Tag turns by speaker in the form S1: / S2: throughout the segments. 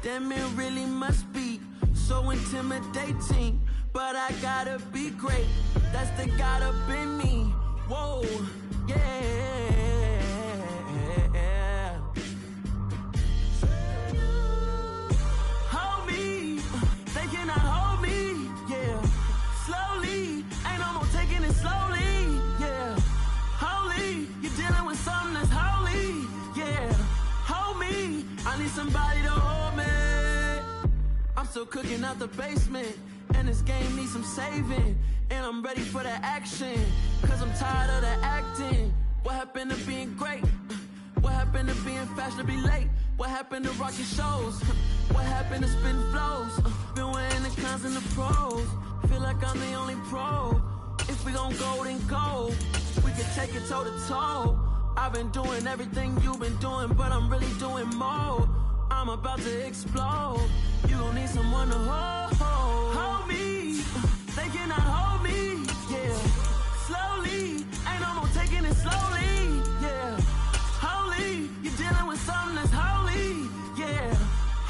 S1: Damn, it really must be so intimidating. But I gotta be great. That's the God up in me. Whoa, yeah. Hold me, they cannot hold me, yeah. Slowly, ain't no more taking it slowly, yeah. Holy, you're dealing with something that's holy, yeah. Hold me, I need somebody to hold me. I'm still cooking out the basement, and this game needs some saving. And I'm ready for the action, cause I'm tired of the acting. What happened to being great? What happened to being fashionably late? What happened to rocking shows? What happened to spitting flows? Been wearing the cons and the pros. Feel like I'm the only pro. If we gon' go, then go. We can take it toe to toe. I've been doing everything you've been doing, but I'm really doing more. I'm about to explode. You gon' need someone to hold me. They cannot hold me, yeah. Slowly, ain't no more taking it slowly, yeah. Holy, you're dealing with something that's holy, yeah.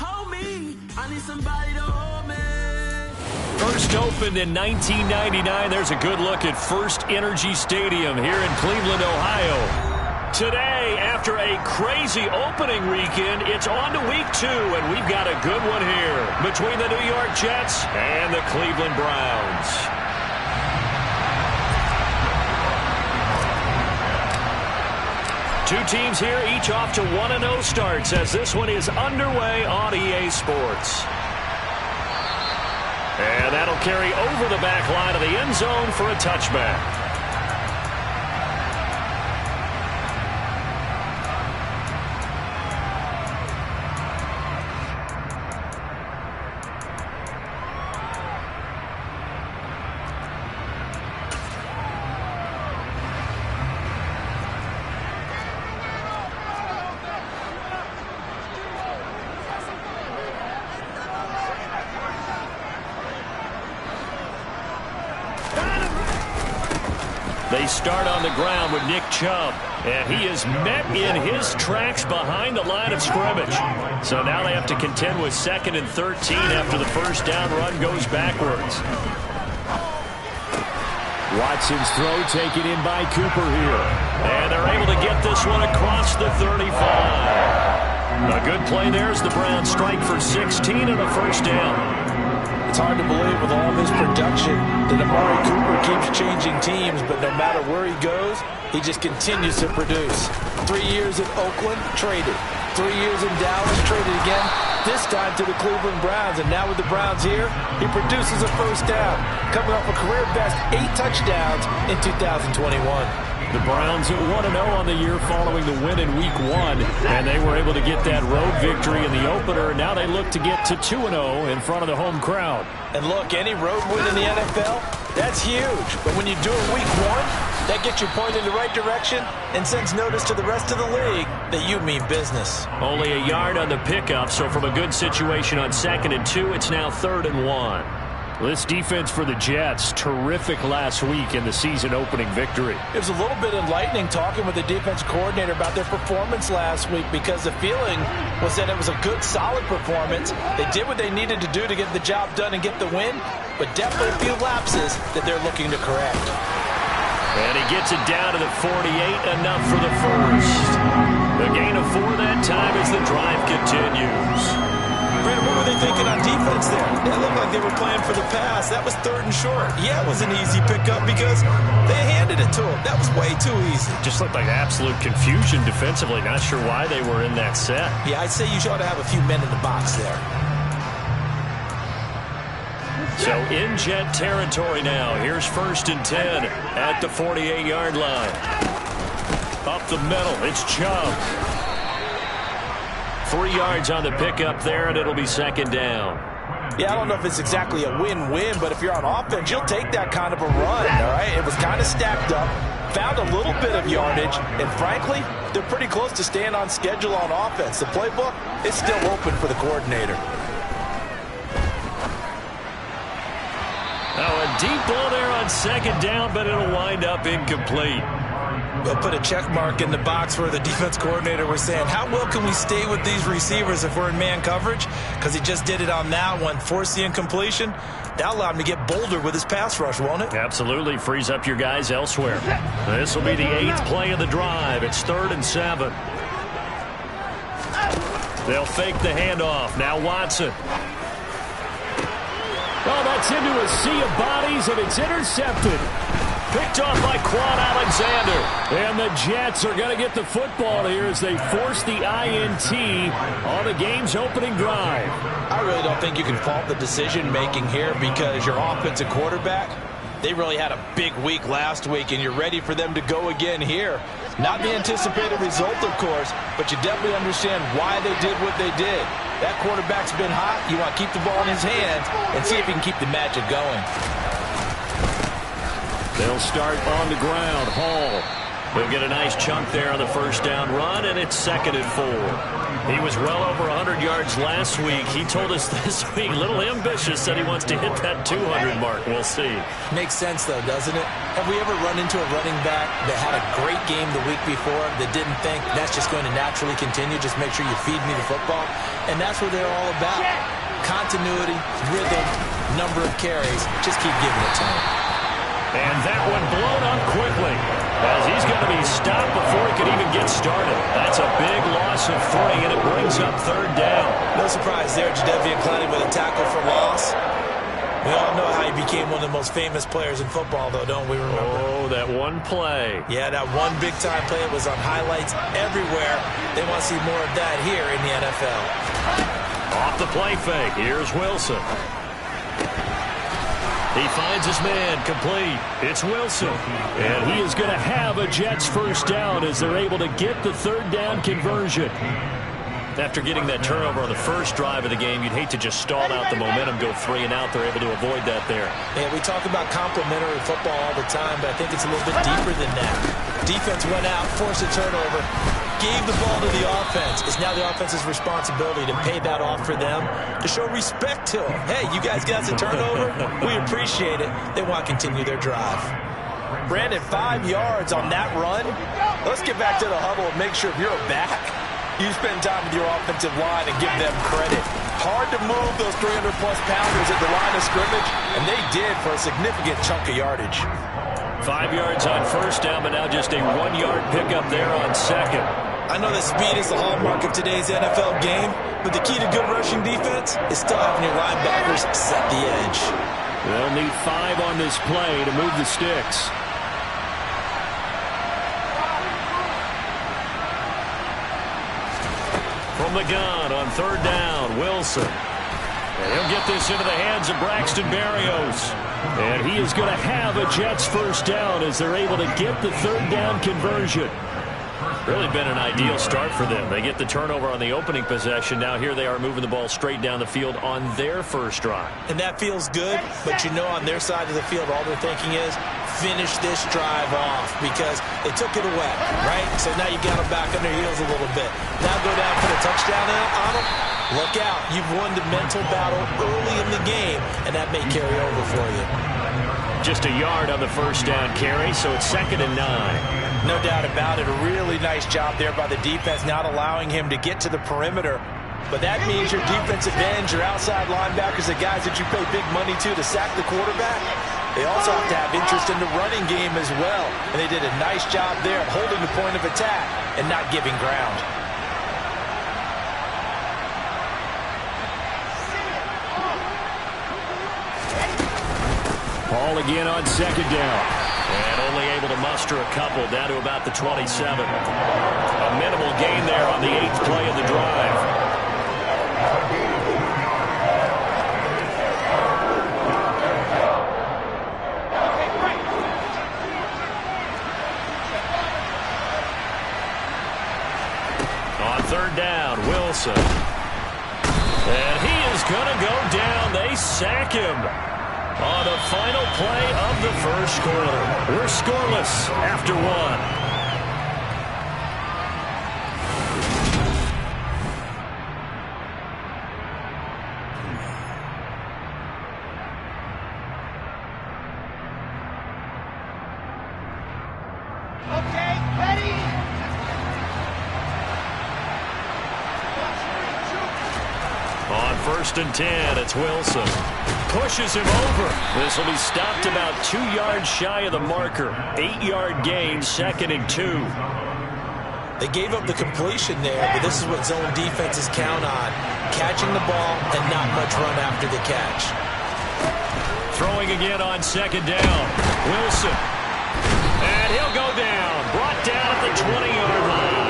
S1: Hold me, I need somebody to hold me.
S2: First opened in 1999. There's a good look at First Energy Stadium here in Cleveland, Ohio. Today, after a crazy opening weekend, it's on to week 2, and we've got a good one here between the New York Jets and the Cleveland Browns. Two teams here, each off to 1-0 starts as this one is underway on EA Sports. And that'll carry over the back line of the end zone for a touchback. They start on the ground with Nick Chubb, and he is met in his tracks behind the line of scrimmage. So now they have to contend with 2nd and 13 after the first down run goes backwards. Watson's throw taken in by Cooper here. And they're able to get this one across the 35. A good play there as the Browns strike for 16 and a first down.
S3: It's hard to believe with all this production that Amari Cooper keeps changing teams, but no matter where he goes, he just continues to produce. 3 years in Oakland, traded. 3 years in Dallas, traded again, this time to the Cleveland Browns. And now with the Browns here, he produces a first down, coming off a career-best 8 touchdowns in 2021.
S2: The Browns at 1-0 on the year following the win in Week 1, and they were able to get that road victory in the opener. Now they look to get to 2-0 in front of the home crowd.
S3: And look, any road win in the NFL, that's huge. But when you do it Week 1, that gets you pointed in the right direction and sends notice to the rest of the league that you mean business.
S2: Only a yard on the pickup, so from a good situation on 2nd and 2, it's now 3rd and 1. This defense for the Jets, terrific last week in the season-opening victory.
S3: It was a little bit enlightening talking with the defense coordinator about their performance last week, because the feeling was that it was a good, solid performance. They did what they needed to do to get the job done and get the win, but definitely a few lapses that they're looking to correct.
S2: And he gets it down to the 48, enough for the first. The gain of 4 that time as the drive continues.
S4: Brandon, what were they thinking on defense there? It looked like they were playing for the pass. That was 3rd and short. Yeah, it was an easy pickup because they handed it to him. That was way too easy.
S2: Just looked like absolute confusion defensively. Not sure why they were in that set.
S4: Yeah, I'd say you ought to have a few men in the box there.
S2: So in Jet territory now. Here's 1st and 10 at the 48-yard line. Up the middle, it's Chubb. 3 yards on the pickup there, and it'll be 2nd down.
S3: Yeah, I don't know if it's exactly a win-win, but if you're on offense, you'll take that kind of a run, all right? It was kind of stacked up, found a little bit of yardage, and frankly, they're pretty close to staying on schedule on offense. The playbook is still open for the coordinator.
S2: Oh, a deep ball there on 2nd down, but it'll wind up incomplete.
S4: They'll put a check mark in the box where the defense coordinator was saying, how well can we stay with these receivers if we're in man coverage? Because he just did it on that one, forced the incompletion. That allowed him to get bolder with his pass rush, won't it?
S2: Absolutely. Frees up your guys elsewhere. This will be the 8th play of the drive. It's 3rd and 7. They'll fake the handoff. Now Watson.
S5: Oh, that's into a sea of bodies, and it's intercepted.
S2: Picked off by Quan Alexander.
S5: And the Jets are going to get the football here as they force the INT on the game's opening drive.
S3: I really don't think you can fault the decision-making here because your offensive quarterback, they really had a big week last week, and you're ready for them to go again here. Not the anticipated result, of course, but you definitely understand why they did what they did. That quarterback's been hot. You want to keep the ball in his hands and see if he can keep the magic going.
S2: They'll start on the ground. Hall. He'll get a nice chunk there on the first down run, and it's 2nd and 4. He was well over 100 yards last week. He told us this week, a little ambitious, said he wants to hit that 200 mark. We'll see.
S3: Makes sense, though, doesn't it? Have we ever run into a running back that had a great game the week before that didn't think that's just going to naturally continue? Just make sure you feed me the football. And that's what they're all about. Continuity, rhythm, number of carries. Just keep giving it to him.
S2: And that one blown up quickly as he's going to be stopped before he could even get started. That's a big loss of 3, and it brings up 3rd down.
S4: No surprise there, Jadeveon Clowney with a tackle for loss. We all know how he became one of the most famous players in football, though, don't we remember?
S2: Oh, that one play.
S4: Yeah, that one big-time play. It was on highlights everywhere. They want to see more of that here in the NFL.
S2: Off the play fake. Here's Wilson. He finds his man, complete. It's Wilson.
S5: And he is going to have a Jets first down as they're able to get the 3rd down conversion.
S2: After getting that turnover on the first drive of the game, you'd hate to just stall out the momentum, go 3 and out. They're able to avoid that there.
S4: Yeah, we talk about complementary football all the time, but I think it's a little bit deeper than that. Defense went out, forced a turnover, gave the ball to the offense. It's now the offense's responsibility to pay that off for them, to show respect to them. Hey, you guys got a turnover? We appreciate it. They want to continue their drive.
S3: Brandon, 5 yards on that run. Let's get back to the huddle and make sure if you're a back, you spend time with your offensive line and give them credit. Hard to move those 300-plus pounders at the line of scrimmage, and they did for a significant chunk of yardage.
S2: 5 yards on first down, but now just a 1-yard pickup there on 2nd.
S4: I know that speed is the hallmark of today's NFL game, but the key to good rushing defense is still having your linebackers set the edge.
S5: They'll need 5 on this play to move the sticks.
S2: From the gun on 3rd down, Wilson. And he'll get this into the hands of Braxton Berrios.
S5: And he is going to have a Jets first down as they're able to get the 3rd down conversion.
S2: Really been an ideal start for them. They get the turnover on the opening possession. Now here they are moving the ball straight down the field on their first drive.
S4: And that feels good, but you know on their side of the field all they're thinking is finish this drive off because they took it away, right? So now you got them back on their heels a little bit. Now go down, put a touchdown on them. Look out. You've won the mental battle early in the game, and that may carry over for you.
S2: Just a yard on the first down carry, so it's 2nd and 9.
S3: No doubt about it. A really nice job there by the defense, not allowing him to get to the perimeter. But that means your defensive ends, your outside linebackers, the guys that you pay big money to sack the quarterback, they also have to have interest in the running game as well. And they did a nice job there of holding the point of attack and not giving ground.
S5: Ball again on 2nd down.
S2: And only able to muster a couple down to about the 27. A minimal gain there on the 8th play of the drive. On 3rd down, Wilson. And he is going to go down. They sack him on the final play of the first quarter. We're scoreless after 1.
S6: Okay.
S2: On 1st and 10, it's Wilson. Pushes him over. This will be stopped about 2 yards shy of the marker. 8-yard gain, 2nd and 2.
S4: They gave up the completion there, but this is what zone defenses count on. Catching the ball and not much run after the catch.
S2: Throwing again on 2nd down. Wilson. And he'll go down. Brought down at the 20-yard line.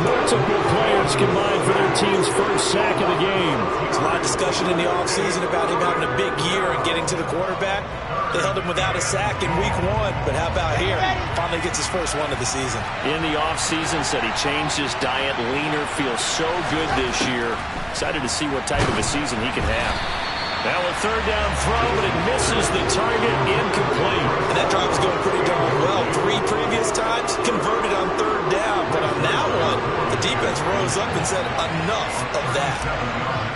S5: Multiple players combined for their team's first sack of the game.
S4: There's a lot of discussion in the offseason about him having a big year and getting to the quarterback. They held him without a sack in week 1, but how about here? Finally gets his first one of the season.
S2: In the offseason, said he changed his diet, leaner, feels so good this year. Excited to see what type of a season he can have. Now a 3rd down throw, but it misses the target, incomplete.
S4: And that drive was going pretty darn well. 3 previous times, converted on 3rd down. But on that one, the defense rose up and said, enough of that.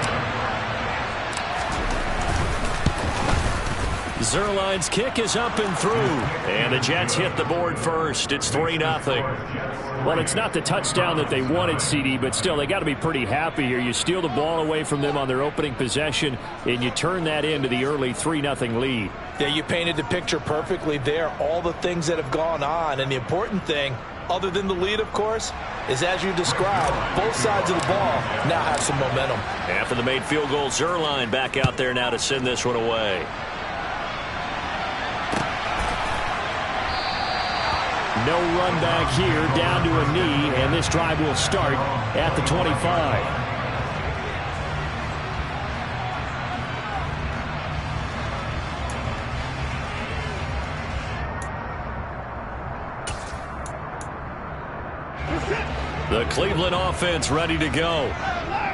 S2: Zerline's kick is up and through. And the Jets hit the board first. It's 3-0.
S5: Well, it's not the touchdown that they wanted, CD, but still, they got to be pretty happy here. You steal the ball away from them on their opening possession, and you turn that into the early 3-0 lead.
S3: Yeah, you painted the picture perfectly there. All the things that have gone on, and the important thing, other than the lead, of course, is as you described, both sides of the ball now have some momentum.
S2: After the made field goal, Zerline back out there now to send this one away.
S5: No run back here, down to a knee, and this drive will start at the 25.
S2: The Cleveland offense ready to go.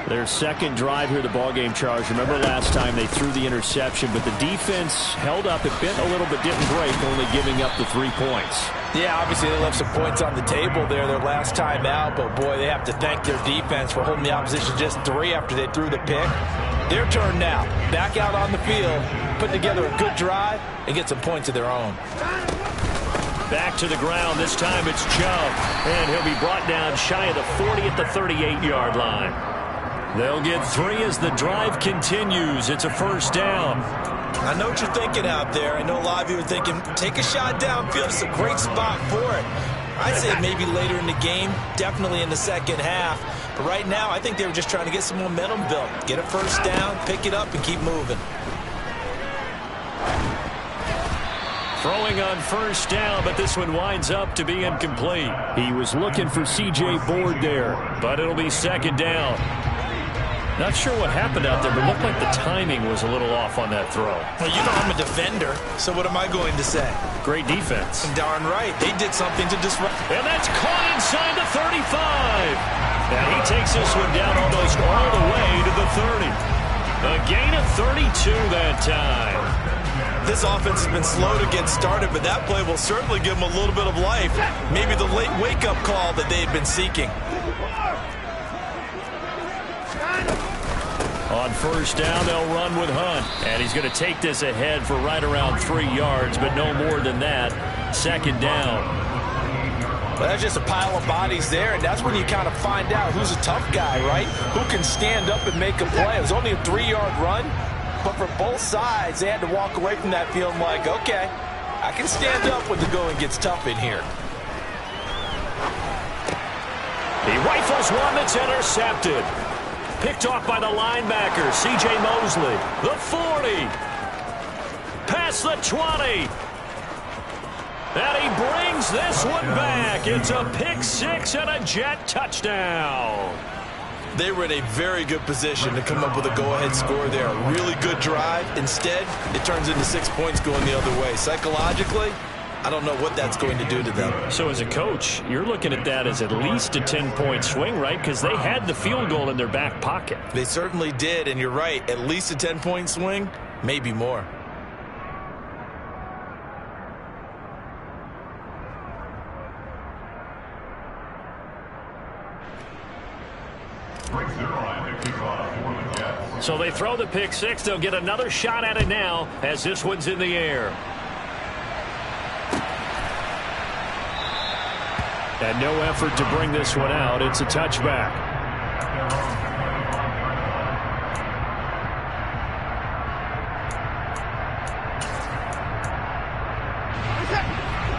S5: Their second drive here, the ballgame charge. Remember last time they threw the interception, but the defense held up. It bent a little but didn't break, only giving up the 3 points.
S3: Yeah, obviously they left some points on the table there their last time out, but boy, they have to thank their defense for holding the opposition just 3 after they threw the pick. Their turn now. Back out on the field, put together a good drive, and get some points of their own.
S2: Back to the ground. This time it's Chubb. And he'll be brought down shy of the 40 at the 38-yard line. They'll get 3 as the drive continues. It's a 1st down.
S4: I know what you're thinking out there. I know a lot of you are thinking, take a shot downfield. It's a great spot for it. I'd say maybe later in the game, definitely in the second half. But right now, I think they were just trying to get some momentum built. Get a 1st down, pick it up, and keep moving.
S2: Throwing on 1st down, but this one winds up to be incomplete.
S5: He was looking for C.J. Board there.
S2: But it'll be 2nd down. Not sure what happened out there, but looked like the timing was a little off on that throw.
S4: Well, you know I'm a defender, so what am I going to say?
S2: Great defense.
S4: Darn right. They did something to disrupt.
S2: And that's caught inside the 35. And he takes this one down almost all the way to the 30. A gain of 32 that time.
S4: This offense has been slow to get started, but that play will certainly give them a little bit of life. Maybe the late wake-up call that they had been seeking.
S2: On 1st down, they'll run with Hunt. And he's going to take this ahead for right around 3 yards, but no more than that. 2nd down.
S3: Well, that's just a pile of bodies there, and that's when you kind of find out who's a tough guy, right? Who can stand up and make a play. It was only a 3-yard run, but for both sides, they had to walk away from that feeling like, okay, I can stand up when the going gets tough in here.
S2: He rifles one that's intercepted. Picked off by the linebacker, C.J. Mosley. The 40. Past the 20. And he brings this one back. It's a pick 6 and a Jet touchdown.
S4: They were in a very good position to come up with a go-ahead score there. A really good drive. Instead, it turns into 6 points going the other way. Psychologically, I don't know what that's going to do to them.
S2: So as a coach, you're looking at that as at least a 10-point swing, right? Because they had the field goal in their back pocket.
S4: They certainly did, and you're right. At least a 10-point swing, maybe more.
S2: So they throw the pick 6. They'll get another shot at it now as this one's in the air.
S5: And no effort to bring this one out. It's a touchback.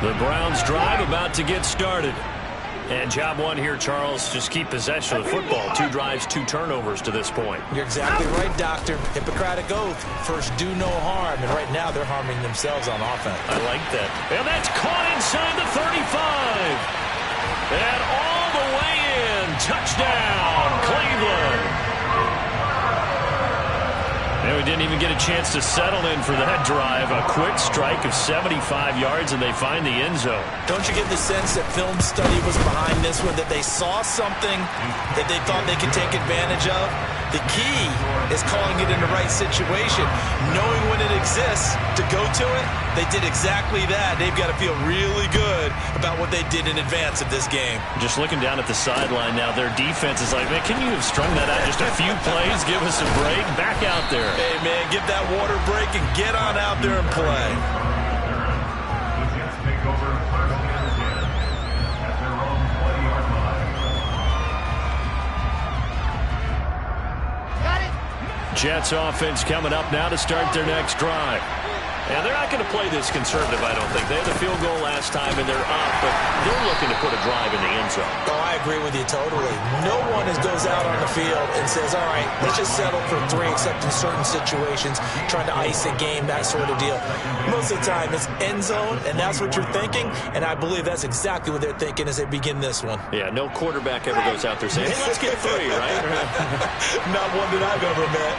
S2: The Browns drive about to get started. And job one here, Charles, just keep possession of the football. 2 drives, 2 turnovers to this point.
S4: You're exactly right, Doctor. Hippocratic oath. First, do no harm. And right now, they're harming themselves on offense.
S2: I like that. And that's caught inside the 35. And all the way in. Touchdown, Cleveland. And we didn't even get a chance to settle in for that drive. A quick strike of 75 yards, and they find the end zone.
S4: Don't you get the sense that film study was behind this one, that they saw something that they thought they could take advantage of? The key is calling it in the right situation, knowing when it exists to go to it. They did exactly that. They've got to feel really good about what they did in advance of this game.
S2: Just looking down at the sideline now, their defense is like, man, can you have strung that out just a few plays? Give us a break. Back out there.
S4: Hey, man, give that water break and get on out there and play.
S2: Jets offense coming up now to start their next drive. And they're not going to play this conservative, I don't think. They had the field goal last time, and they're up, but they're looking to put a drive in the end zone.
S4: Oh, I agree with you totally. No one goes out on the field and says, all right, let's just settle for 3, except in certain situations, trying to ice a game, that sort of deal. Most of the time, it's end zone, and that's what you're thinking, and I believe that's exactly what they're thinking as they begin this one.
S2: Yeah, no quarterback ever goes out there saying, hey, let's get 3, right?
S4: Not one that I've ever met.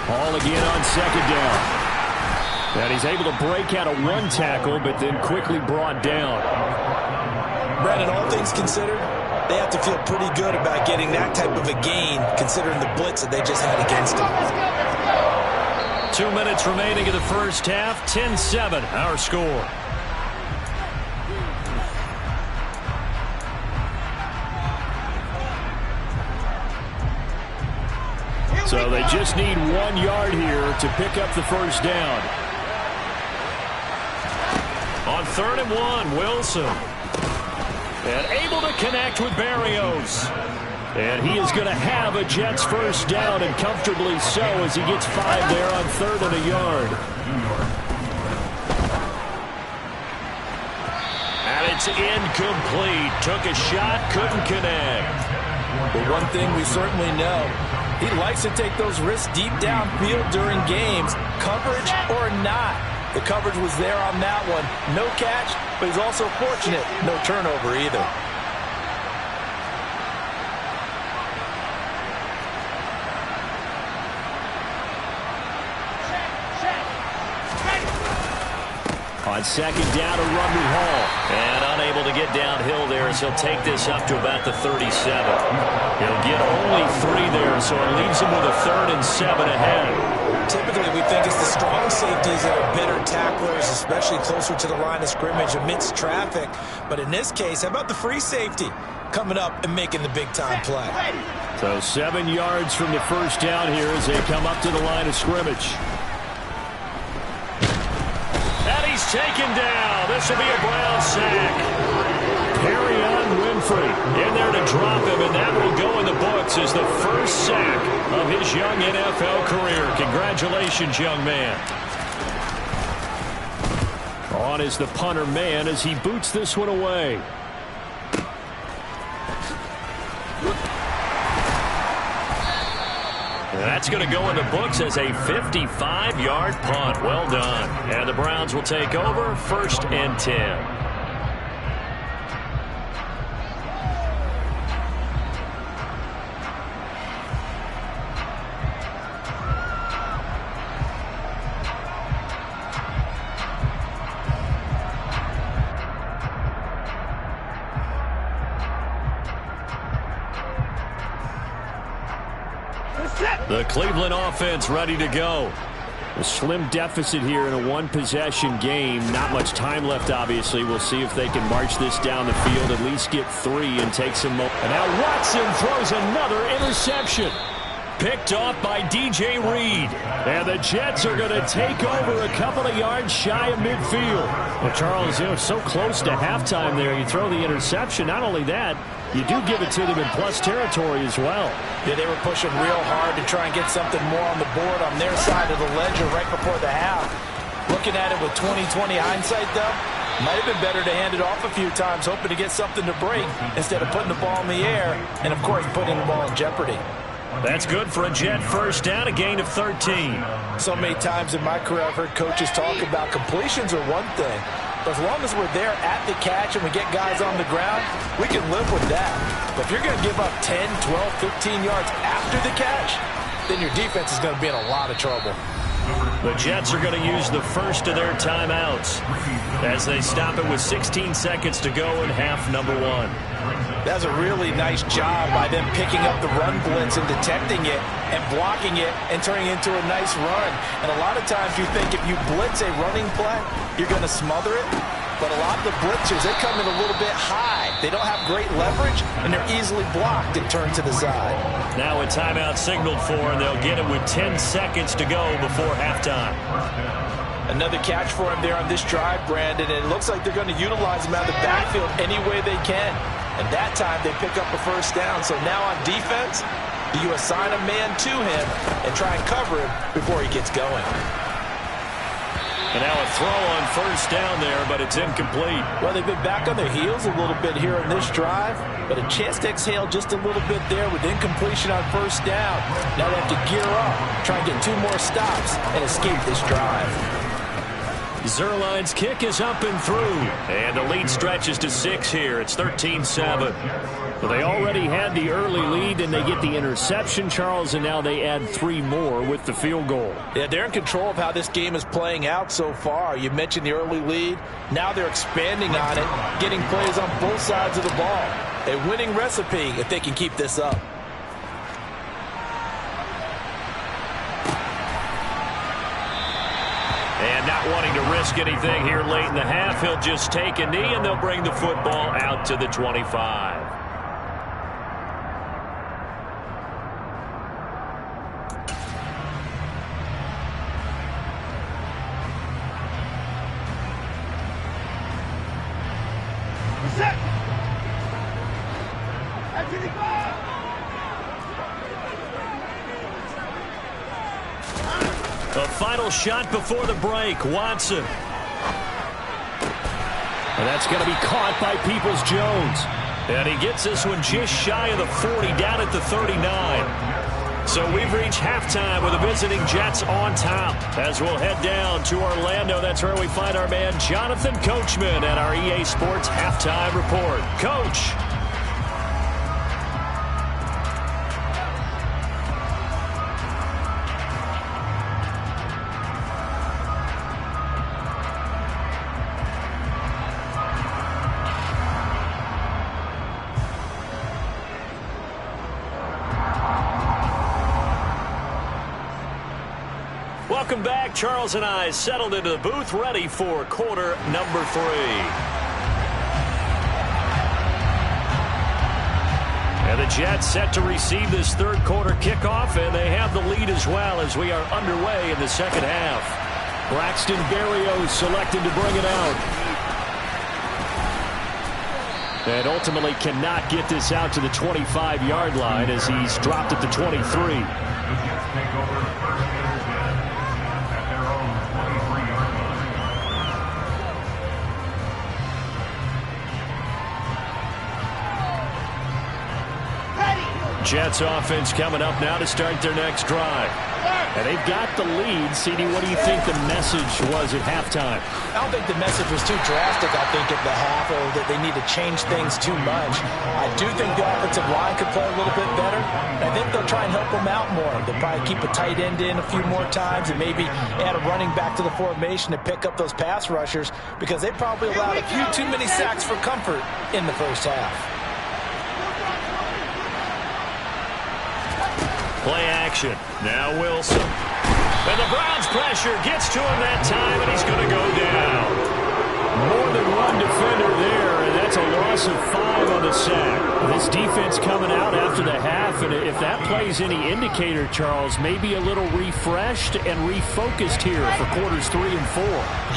S5: All again on second down. And he's able to break out of 1 tackle, but then quickly brought down.
S4: Brandon, all things considered, they have to feel pretty good about getting that type of a gain, considering the blitz that they just had against them.
S2: 2 minutes remaining in the first half. 10-7, our score.
S5: So they just need 1 yard here to pick up the first down.
S2: On 3rd and 1, Wilson. And able to connect with Barrios. And he is going to have a Jets first down, and comfortably so, as he gets 5 there on 3rd and a yard. And it's incomplete. Took a shot, couldn't connect.
S4: But one thing we certainly know, he likes to take those risks deep downfield during games, coverage or not. The coverage was there on that one. No catch, but he's also fortunate. No turnover either.
S5: On second down, a run with Hall.
S2: And unable to get downhill there as he'll take this up to about the 37. He'll get only 3 there, so it leaves him with a 3rd and 7 ahead.
S4: Typically, we think it's the strong safeties that are better tacklers, especially closer to the line of scrimmage amidst traffic. But in this case, how about the free safety coming up and making the big-time play?
S5: So 7 yards from the first down here as they come up to the line of scrimmage.
S2: And he's taken down. This will be a Brown sack.
S5: Perrion Winfrey
S2: In there to drop him, and that will go in the books as the first sack of his young NFL career. Congratulations, young man.
S5: On is the punter man as he boots this one away.
S2: And that's going to go in the books as a 55-yard punt. Well done. And the Browns will take over 1st and 10. The Cleveland offense ready to go.
S5: A slim deficit here in a 1-possession game. Not much time left, obviously. We'll see if they can march this down the field, at least get 3 and take some more. And now Watson throws another interception. Picked off by DJ Reed. And the Jets are going to take over a couple of yards shy of midfield. Well, Charles, so close to halftime there. You throw the interception. Not only that, you do give it to them in plus territory as well.
S4: Yeah, they were pushing real hard to try and get something more on the board on their side of the ledger right before the half. Looking at it with 20/20 hindsight, though, might have been better to hand it off a few times, hoping to get something to break instead of putting the ball in the air and, of course, putting the ball in jeopardy.
S2: That's good for a Jet first down, a gain of 13.
S4: So many times in my career I've heard coaches talk about completions are one thing, but as long as we're there at the catch and we get guys on the ground, we can live with that. But if you're going to give up 10, 12, 15 yards after the catch, then your defense is going to be in a lot of trouble.
S2: The Jets are going to use the first of their timeouts as they stop it with 16 seconds to go in half number 1.
S4: That's a really nice job by them picking up the run blitz and detecting it and blocking it and turning it into a nice run. And a lot of times you think if you blitz a running play, you're going to smother it. But a lot of the blitzers, they come in a little bit high. They don't have great leverage, and they're easily blocked and turned to the side.
S2: Now a timeout signaled for, and they'll get it with 10 seconds to go before halftime.
S4: Another catch for him there on this drive, Brandon, and it looks like they're going to utilize him out of the backfield any way they can. And that time they pick up a first down. So now on defense, do you assign a man to him and try and cover him before he gets going?
S2: And now a throw on first down there, but it's incomplete.
S4: Well, they've been back on their heels a little bit here in this drive, but a chance to exhale just a little bit there with incompletion on first down. Now they have to gear up, try and get 2 more stops, and escape this drive.
S2: Zerline's kick is up and through, and the lead stretches to 6 here. It's 13-7. Well, they already had the early lead, and they get the interception, Charles, and now they add 3 more with the field goal.
S4: Yeah, they're in control of how this game is playing out so far. You mentioned the early lead. Now they're expanding on it, getting plays on both sides of the ball. A winning recipe if they can keep this up.
S2: And not wanting to risk anything here late in the half, he'll just take a knee, and they'll bring the football out to the 25. The final shot before the break, Watson. And that's going to be caught by Peoples-Jones. And he gets this one just shy of the 40, down at the 39. So we've reached halftime with the visiting Jets on top. As we'll head down to Orlando, that's where we find our man Jonathan Coachman at our EA Sports Halftime Report. Coach. Welcome back. Charles and I settled into the booth, ready for quarter number 3. And the Jets set to receive this third quarter kickoff, and they have the lead as well as we are underway in the second half. Braxton Berrios selected to bring it out. And ultimately cannot get this out to the 25-yard line as he's dropped at the 23. Jets offense coming up now to start their next drive. And they've got the lead. CD, what do you think the message was at halftime?
S4: I don't think the message was too drastic, I think, at the half, or that they need to change things too much. I do think the offensive line could play a little bit better. I think they'll try and help them out more. They'll probably keep a tight end in a few more times and maybe add a running back to the formation to pick up those pass rushers, because they probably allowed a few too many sacks for comfort in the first half.
S2: Play action. Now Wilson. And the Browns pressure gets to him that time, and he's going to go down. More than one defender there, and that's a loss of 5 on the sack. This defense coming out after the half, and if that plays any indicator, Charles, maybe a little refreshed and refocused here for quarters 3 and 4.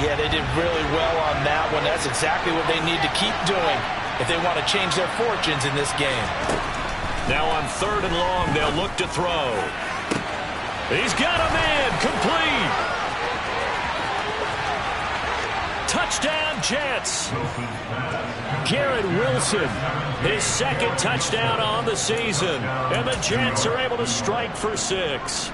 S4: Yeah, they did really well on that one. That's exactly what they need to keep doing if they want to change their fortunes in this game.
S2: Now on 3rd and long, they'll look to throw. He's got a man, complete. Touchdown, Jets. Garrett Wilson, his second touchdown on the season. And the Jets are able to strike for 6.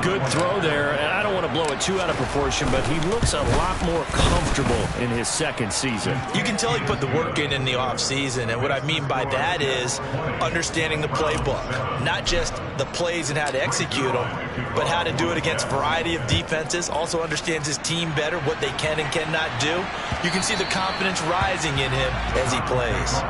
S2: Good throw there, and I don't want to blow it too out of proportion, but he looks a lot more comfortable in his second season.
S4: You can tell he put the work in the offseason, and what I mean by that is understanding the playbook. Not just the plays and how to execute them, but how to do it against a variety of defenses. Also understands his team better, what they can and cannot do. You can see the confidence rising in him as he plays.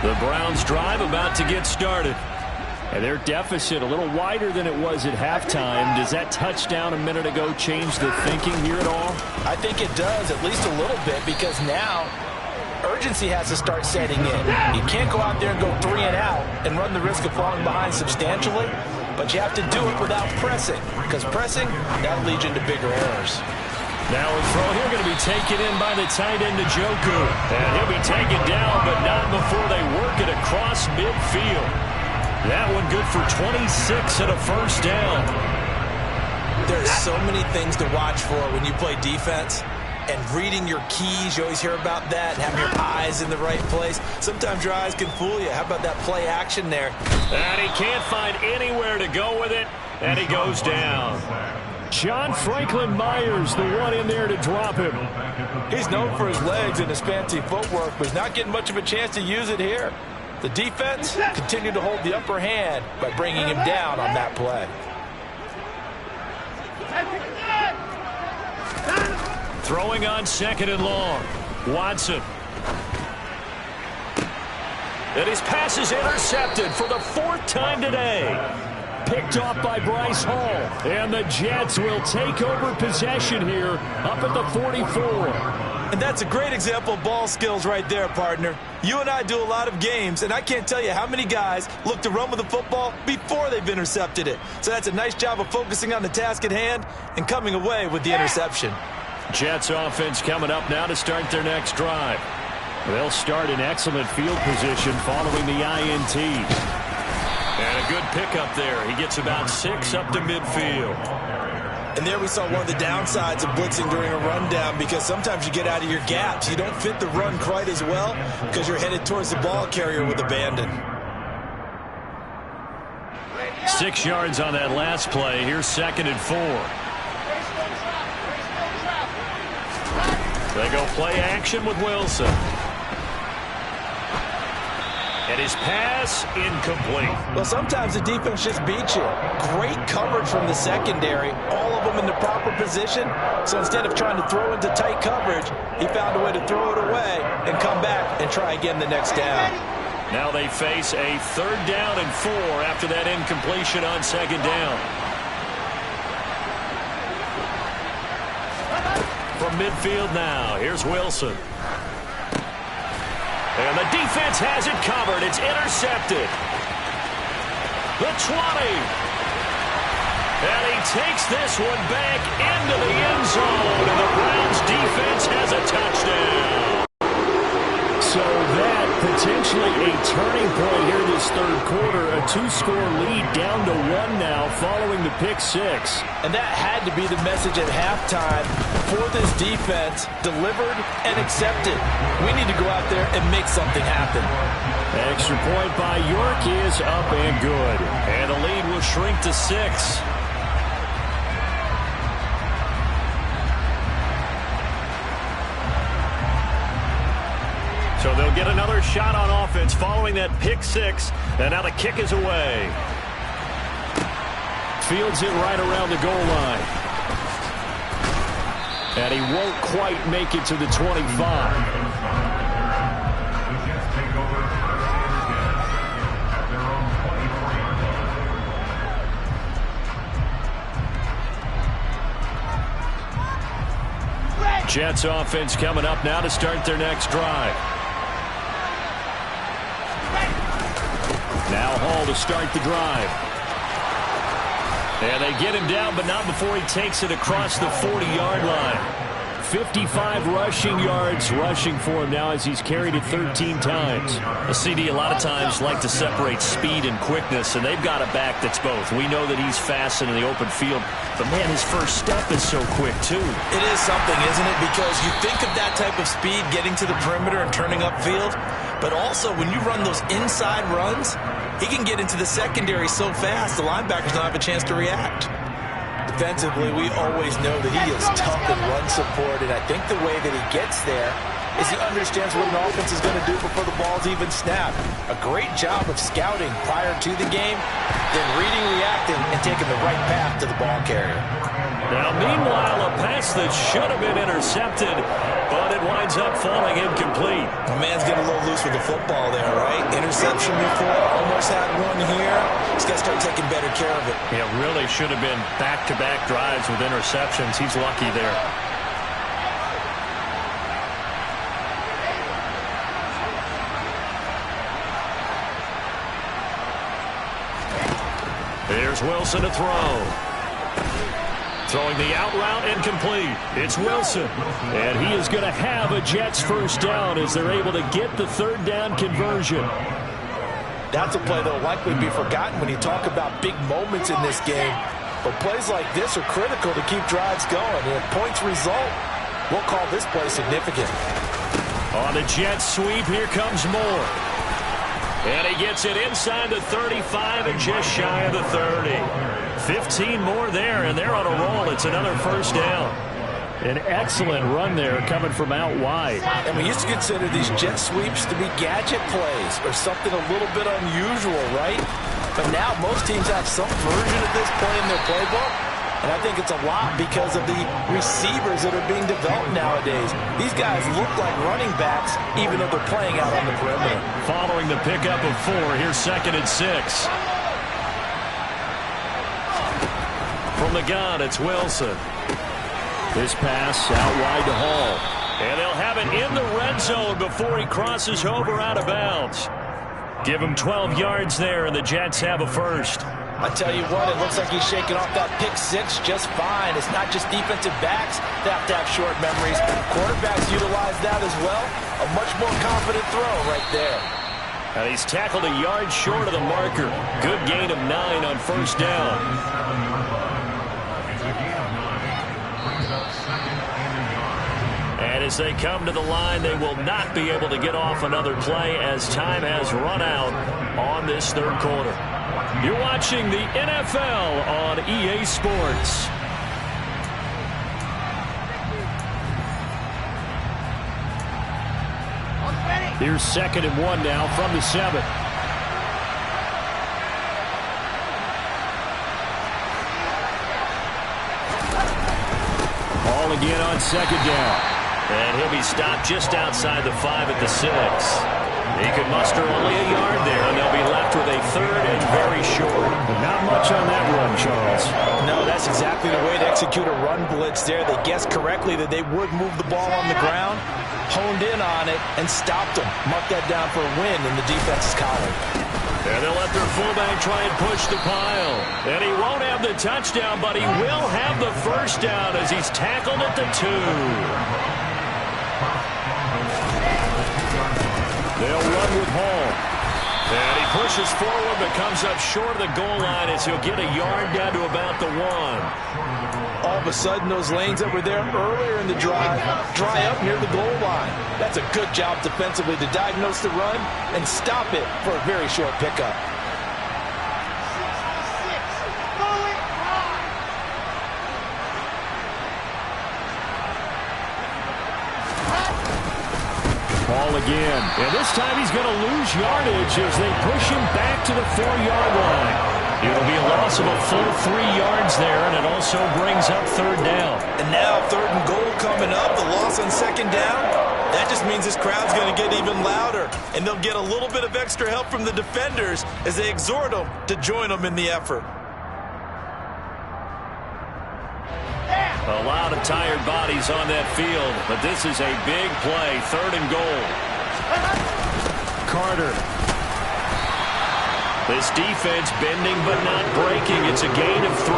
S2: The Browns drive about to get started. And their deficit a little wider than it was at halftime. Does that touchdown a minute ago change the thinking here at all?
S3: I think it does, at least a little bit, because now urgency has to start setting in. You can't go out there and go 3 and out and run the risk of falling behind substantially, but you have to do it without pressing, because pressing, that'll lead you into bigger errors.
S2: Now a throw here going to be taken in by the tight end, Njoku. And he'll be taken down, but not before they work it across midfield. That one good for 26 and a first down.
S3: There's so many things to watch for when you play defense. And reading your keys, you always hear about that, and having your eyes in the right place. Sometimes your eyes can fool you. How about that play action there?
S2: And he can't find anywhere to go with it, and he goes down. John Franklin Myers, the one in there to drop him.
S3: He's known for his legs and his fancy footwork, but he's not getting much of a chance to use it here. The defense continued to hold the upper hand by bringing him down on that play.
S2: Throwing on 2nd and long. Watson. And his pass is intercepted for the 4th time today. Picked off by Bryce Hall. And the Jets will take over possession here up at the 44.
S4: And that's a great example of ball skills right there, partner. You and I do a lot of games, and I can't tell you how many guys look to run with the football before they've intercepted it. So that's a nice job of focusing on the task at hand and coming away with the interception.
S2: Jets offense coming up now to start their next drive. They'll start in excellent field position following the INT. And a good pickup there. He gets about 6 up to midfield.
S4: And there we saw one of the downsides of blitzing during a rundown, because sometimes you get out of your gaps. You don't fit the run quite as well because you're headed towards the ball carrier with abandon.
S2: 6 yards on that last play. Here's 2nd and 4. They go play action with Wilson. And his pass incomplete.
S3: Well, sometimes the defense just beats you. Great coverage from the secondary, all of them in the proper position. So instead of trying to throw into tight coverage, he found a way to throw it away and come back and try again the next down.
S2: Now they face a 3rd down and 4 after that incompletion on 2nd down. From midfield now, here's Wilson. And the defense has it covered. It's intercepted. The 20. And he takes this one back into the end zone. And the Browns defense has a touchdown. So that potentially a turning point here this 3rd quarter. A 2-score lead down to 1 now following the pick 6.
S3: And that had to be the message at halftime for this defense. Delivered and accepted. We need to go out there and make something happen.
S2: Extra point by York is up and good. And the lead will shrink to 6. So they'll get another shot on offense following that pick 6. And now the kick is away. Fields it right around the goal line. And he won't quite make it to the 25. Jets offense coming up now to start their next drive. Now Hall to start the drive. And they get him down, but not before he takes it across the 40-yard line.
S5: 55 rushing yards rushing for him now as he's carried it 13 times.
S2: A CD a lot of times like to separate speed and quickness, and they've got a back that's both. We know that he's fast in the open field, but, man, his first step is so quick, too.
S4: It is something, isn't it? Because you think of that type of speed getting to the perimeter and turning upfield, but also when you run those inside runs, he can get into the secondary so fast the linebackers don't have a chance to react.
S3: Defensively, we always know that he is tough and run support, and I think the way that he gets there is he understands what an offense is going to do before the ball's even snapped. A great job of scouting prior to the game, then reading, reacting, and taking the right path to the ball carrier.
S2: Now, meanwhile, a pass that should have been intercepted, but it winds up falling incomplete.
S4: The man's getting a little loose with the football there, right? Interception before, almost had one here. He's got to start taking better care of it.
S2: Yeah, really should have been back-to-back drives with interceptions. He's lucky there. Here's Wilson to throw. Throwing the out route incomplete. It's Wilson.
S5: And he is going to have a Jets first down as they're able to get the third down conversion.
S3: That's a play that will likely be forgotten when you talk about big moments in this game. But plays like this are critical to keep drives going. And if points result, we'll call this play significant.
S2: On the Jets sweep, here comes Moore. And he gets it inside the 35 and just shy of the 30. 15 more there, and they're on a roll. It's another first down.
S5: An excellent run there coming from out wide.
S3: And we used to consider these jet sweeps to be gadget plays or something a little bit unusual, right? But now most teams have some version of this play in their playbook. And I think it's a lot because of the receivers that are being developed nowadays. These guys look like running backs even though they're playing out on the perimeter.
S2: Following the pickup of 4, here's 2nd and 6. From the gun, it's Wilson.
S5: This pass out wide to Hall.
S2: And they'll have it in the red zone before he crosses over out of bounds. Give him 12 yards there, and the Jets have a first.
S3: I tell you what, it looks like he's shaking off that pick 6 just fine. It's not just defensive backs that have to have short memories. Quarterbacks utilize that as well. A much more confident throw right there.
S2: And he's tackled a yard short of the marker. Good gain of 9 on first down. And as they come to the line, they will not be able to get off another play as time has run out on this third quarter. You're watching the NFL on EA Sports.
S5: Here's 2nd and 1 now from the 7. Ball again on 2nd down.
S2: And he'll be stopped just outside the 5 at the 6. He could muster only a yard there, and they'll be left with a 3rd and very short.
S5: Not much on that run, Charles.
S4: No, that's exactly the way to execute a run blitz there. They guessed correctly that they would move the ball on the ground, honed in on it, and stopped them. Mark that down for a win in the defense's column.
S2: And they'll let their fullback try and push the pile. And he won't have the touchdown, but he will have the first down as he's tackled at the 2. They'll run with Hall. And he pushes forward but comes up short of the goal line as he'll get a yard down to about the 1.
S3: All of a sudden, those lanes that were there earlier in the drive dry up near the goal line. That's a good job defensively to diagnose the run and stop it for a very short pickup.
S5: Ball again. And this time he's going to lose yardage as they push him back to the 4-yard line.
S2: It'll be a loss of a full 3 yards there, and it also brings up 3rd down.
S4: And now 3rd and goal coming up, the loss on 2nd down. That just means this crowd's going to get even louder, and they'll get a little bit of extra help from the defenders as they exhort them to join them in the effort.
S2: A lot of tired bodies on that field, but this is a big play, 3rd and goal.
S5: Carter.
S2: This defense bending but not breaking. It's a gain of 3.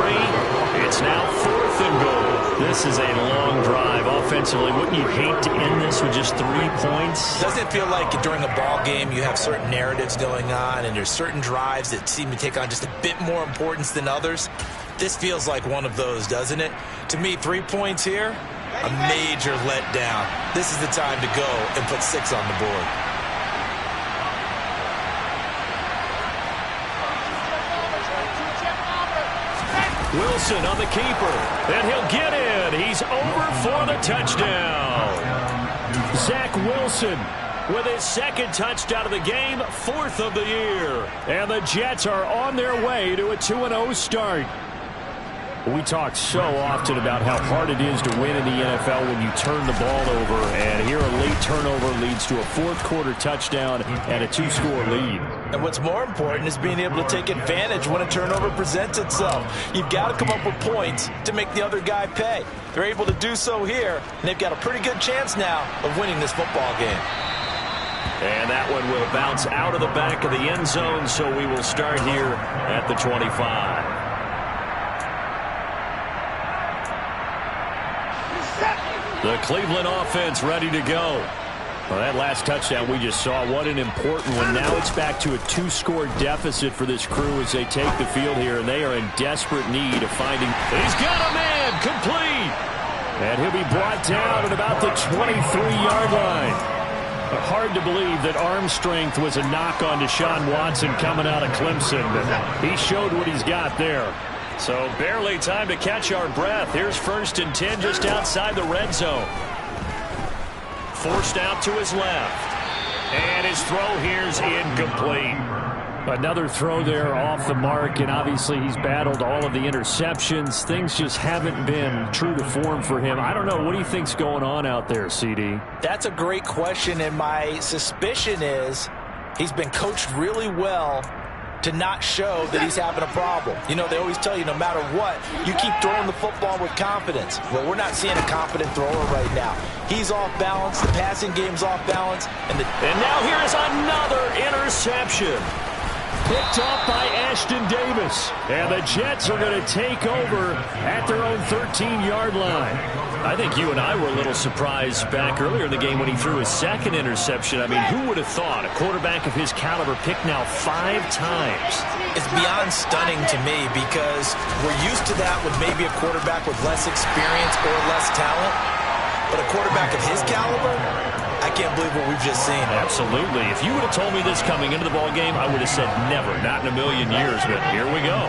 S2: It's now 4th and goal. This is a long drive offensively. Wouldn't you hate to end this with just 3 points?
S4: Doesn't it feel like during a ball game you have certain narratives going on and there's certain drives that seem to take on just a bit more importance than others? This feels like one of those, doesn't it? To me, 3 points here, a major letdown. This is the time to go and put 6 on the board.
S2: Wilson on the keeper, and he'll get in. He's over for the touchdown. Zach Wilson with his second touchdown of the game, 4th of the year. And the Jets are on their way to a 2-0 start. We talk so often about how hard it is to win in the NFL when you turn the ball over, and here a late turnover leads to a 4th-quarter touchdown and a 2-score lead.
S4: And what's more important is being able to take advantage when a turnover presents itself. You've got to come up with points to make the other guy pay. They're able to do so here, and they've got a pretty good chance now of winning this football game.
S2: And that one will bounce out of the back of the end zone, so we will start here at the 25. The Cleveland offense ready to go. Well, that last touchdown we just saw, what an important one. Now it's back to a 2-score deficit for this crew as they take the field here, and they are in desperate need of finding. He's got a man complete. And he'll be brought down at about the 23-yard line. Hard to believe that arm strength was a knock on Deshaun Watson coming out of Clemson, but he showed what he's got there. So barely time to catch our breath. Here's 1st and 10 just outside the red zone. Forced out to his left. And his throw here's incomplete. Another throw there off the mark, and obviously he's battled all of the interceptions. Things just haven't been true to form for him. I don't know. What do you think's going on out there, CD?
S4: That's a great question, and my suspicion is he's been coached really well to not show that he's having a problem. You know, they always tell you no matter what, you keep throwing the football with confidence. Well, we're not seeing a confident thrower right now. He's off balance. The passing game's off balance. And
S2: now here is another interception. Picked off by Ashton Davis. And the Jets are going to take over at their own 13-yard line. I think you and I were a little surprised back earlier in the game when he threw his 2nd interception. I mean, who would have thought a quarterback of his caliber picked now 5 times?
S4: It's beyond stunning to me because we're used to that with maybe a quarterback with less experience or less talent. But a quarterback of his caliber, I can't believe what we've just seen.
S2: Absolutely. If you would have told me this coming into the ball game, I would have said never, not in a million years. But here we go.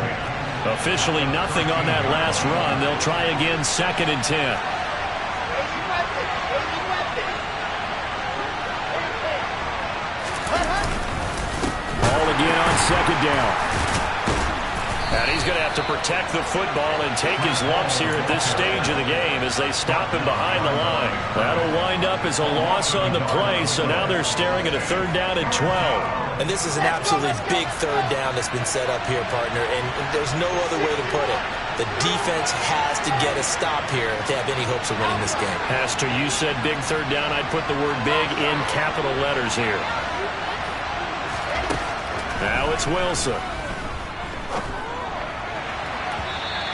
S2: Officially nothing on that last run. They'll try again, 2nd and 10. Again on 2nd down. And he's going to have to protect the football and take his lumps here at this stage of the game as they stop him behind the line. That'll wind up as a loss on the play, so now they're staring at a 3rd down and 12.
S4: And this is an absolutely big 3rd down that's been set up here, partner, and there's no other way to put it. The defense has to get a stop here if they have any hopes of winning this game.
S2: As to you said big 3rd down, I'd put the word big in capital letters here. Now it's Wilson.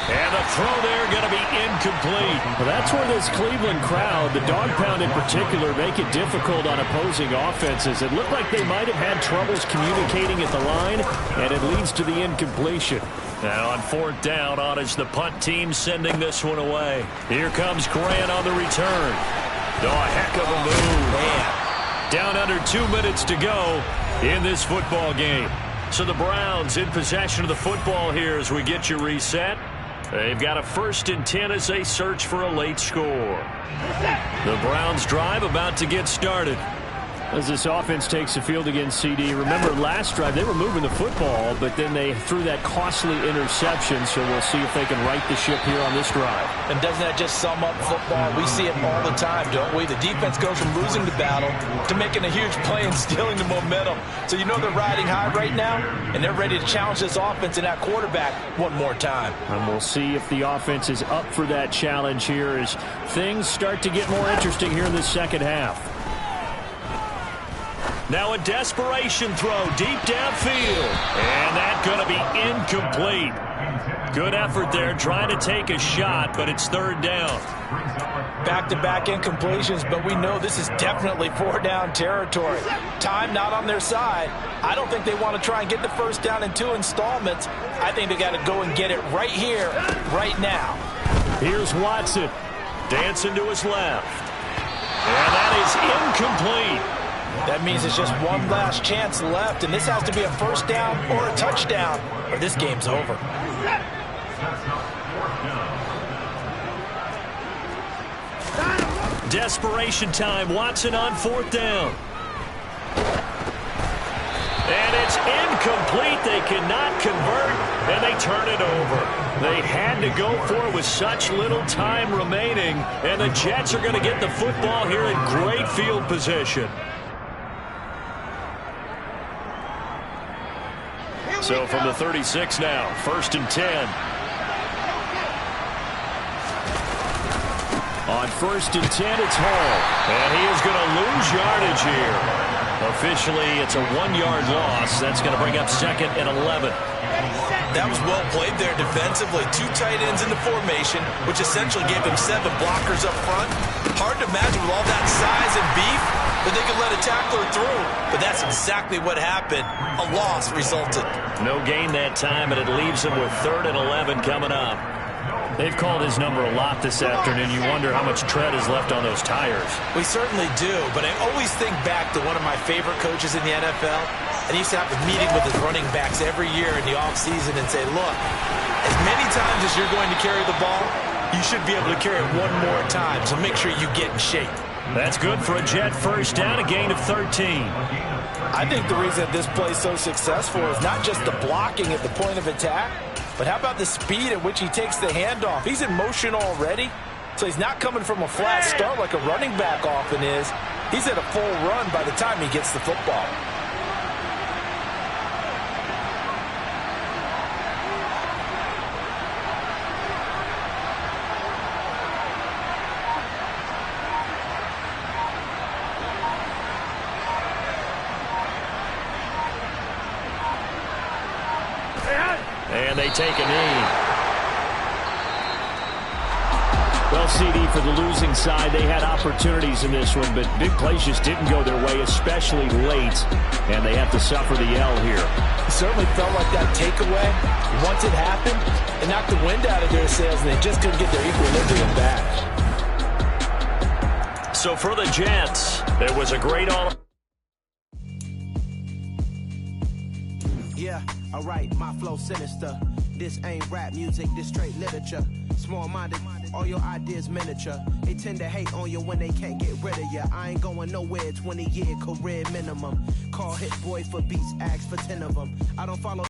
S2: And the throw there going to be incomplete.
S5: Well, that's where this Cleveland crowd, the dog pound in particular, make it difficult on opposing offenses. It looked like they might have had troubles communicating at the line, and it leads to the incompletion.
S2: Now on 4th down, on is the punt team sending this one away. Here comes Grant on the return. Oh, a heck of a move. Man. Down under 2 minutes to go in this football game. So the Browns in possession of the football here as we get you reset. They've got a 1st and 10 as they search for a late score. The Browns drive about to get started.
S5: As this offense takes the field against CD, remember last drive they were moving the football, but then they threw that costly interception, so we'll see if they can right the ship here on this drive.
S4: And doesn't that just sum up football? We see it all the time, don't we? The defense goes from losing the battle to making a huge play and stealing the momentum. So you know they're riding high right now, and they're ready to challenge this offense and that quarterback one more time.
S5: And we'll see if the offense is up for that challenge here as things start to get more interesting here in the 2nd half.
S2: Now a desperation throw deep downfield. And that's going to be incomplete. Good effort there, trying to take a shot, but it's third down.
S3: Back-to-back incompletions, but we know this is definitely four-down territory. Time not on their side. I don't think they want to try and get the first down in 2 installments. I think they got to go and get it right here, right now.
S2: Here's Watson, dancing to his left. And that is incomplete.
S3: That means it's just one last chance left, and this has to be a first down or a touchdown, or this game's over.
S2: Desperation time. Watson on 4th down. And it's incomplete. They cannot convert, and they turn it over. They had to go for it with such little time remaining, and the Jets are going to get the football here in great field position. So from the 36 now, 1st and 10. On 1st and 10, it's Hall. And he is going to lose yardage here. Officially, it's a 1-yard loss. That's going to bring up 2nd and 11.
S4: That was well played there defensively. 2 tight ends in the formation, which essentially gave them 7 blockers up front. Hard to imagine with all that size and beef that they could let a tackler through. But that's exactly what happened. A loss resulted.
S2: No gain that time, and it leaves them with 3rd and 11 coming up. They've called his number a lot this afternoon. You wonder how much tread is left on those tires.
S3: We certainly do, but I always think back to one of my favorite coaches in the NFL. And he used to have a meeting with his running backs every year in the offseason and say, look, as many times as you're going to carry the ball, you should be able to carry it one more time, so make sure you get in shape.
S2: That's good for a Jet first down, a gain of 13.
S3: I think the reason this play is so successful is not just the blocking at the point of attack, but how about the speed at which he takes the handoff? He's in motion already, so he's not coming from a flat start like a running back often is. He's at a full run by the time he gets the football.
S2: And they take a knee.
S5: Well, CD, for the losing side, they had opportunities in this one, but big plays just didn't go their way, especially late, and they have to suffer the L here.
S3: It certainly felt like that takeaway, once it happened, it knocked the wind out of their sails, and they just couldn't get their equilibrium back.
S2: So for the Jets, there was a great all.
S6: Yeah, alright, my flow sinister. This ain't rap music, this straight literature. Small-minded, all your ideas miniature. They tend to hate on you when they can't get rid of you. I ain't going nowhere, 20-year career minimum. Call Hit Boy for beats, ask for 10 of them. I don't follow